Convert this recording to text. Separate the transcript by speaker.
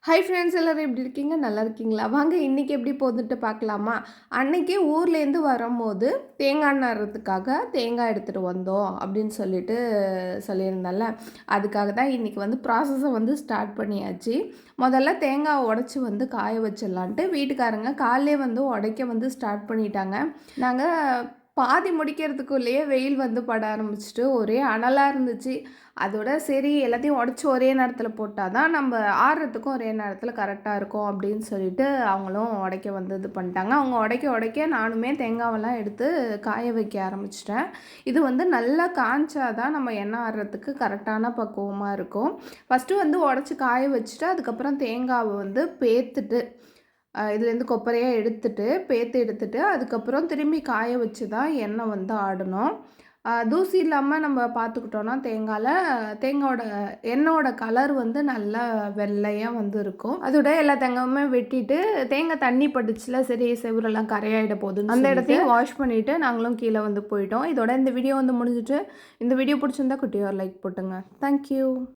Speaker 1: Hi friends எல்லோரும் எப்படி இருக்கீங்க? நல்லா இருக்கீங்களா? வாங்க இன்றைக்கி எப்படி போகுதுன்ட்டு பார்க்கலாமா? அன்னைக்கு ஊர்லேருந்து வரும்போது தேங்காய் எண்ணெய் அரைக்கிறதுக்காக தேங்காய் எடுத்துகிட்டு வந்தோம் அப்படின்னு சொல்லியிருந்தேன்ல. அதுக்காக தான் இன்றைக்கி ப்ராசஸை ஸ்டார்ட் பண்ணியாச்சு. முதல்ல தேங்காய் உடச்சி காய வச்சிடலான்ட்டு வீட்டுக்காரங்க காலையிலே உடைக்க ஸ்டார்ட் பண்ணிட்டாங்க. நாங்கள் பாதி முடிக்கிறதுக்குள்ளேயே வெயில் பட ஆரம்பிச்சிட்டு ஒரே அனலாக இருந்துச்சு. அதோட சரி எல்லாத்தையும் உடச்சி ஒரே நேரத்தில் போட்டால் தான் நம்ம ஆறுறதுக்கும் ஒரே நேரத்தில் கரெக்டாக இருக்கும் அப்படின்னு சொல்லிட்டு அவங்களும் உடைக்க இது பண்ணிட்டாங்க. அவங்க உடைக்க நானுமே தேங்காவெல்லாம் எடுத்து காய வைக்க ஆரம்பிச்சிட்டேன். இது நல்லா காய்ச்சா தான் நம்ம எண்ணெய் ஆறுறதுக்கு கரெக்டான பக்குவமாக இருக்கும். ஃபஸ்ட்டு உடச்சி காய வச்சுட்டு அதுக்கப்புறம் தேங்காவை பேத்துட்டு இதுலேருந்து கொப்பரையாக எடுத்துட்டு அதுக்கப்புறம் திரும்பி காய வச்சு தான் எண்ணெய் ஆடணும். தூசி இல்லாமல் நம்ம பார்த்துக்கிட்டோன்னா தேங்காயோட எண்ணெயோட கலர் நல்லா வெள்ளையாக இருக்கும். அதோட எல்லா தேங்காயுமே வெட்டிட்டு தேங்காய் தண்ணி பட்டுச்சுல, சரி செவரெல்லாம் கரையாயிட போகுதுன்னு அந்த இடத்தையும் வாஷ் பண்ணிவிட்டு நாங்களும் கீழே போயிட்டோம். இதோட இந்த வீடியோ முடிஞ்சிட்டு. இந்த வீடியோ பிடிச்சிருந்தா குட்டியாக ஒரு லைக் போட்டுங்க. தேங்க்யூ.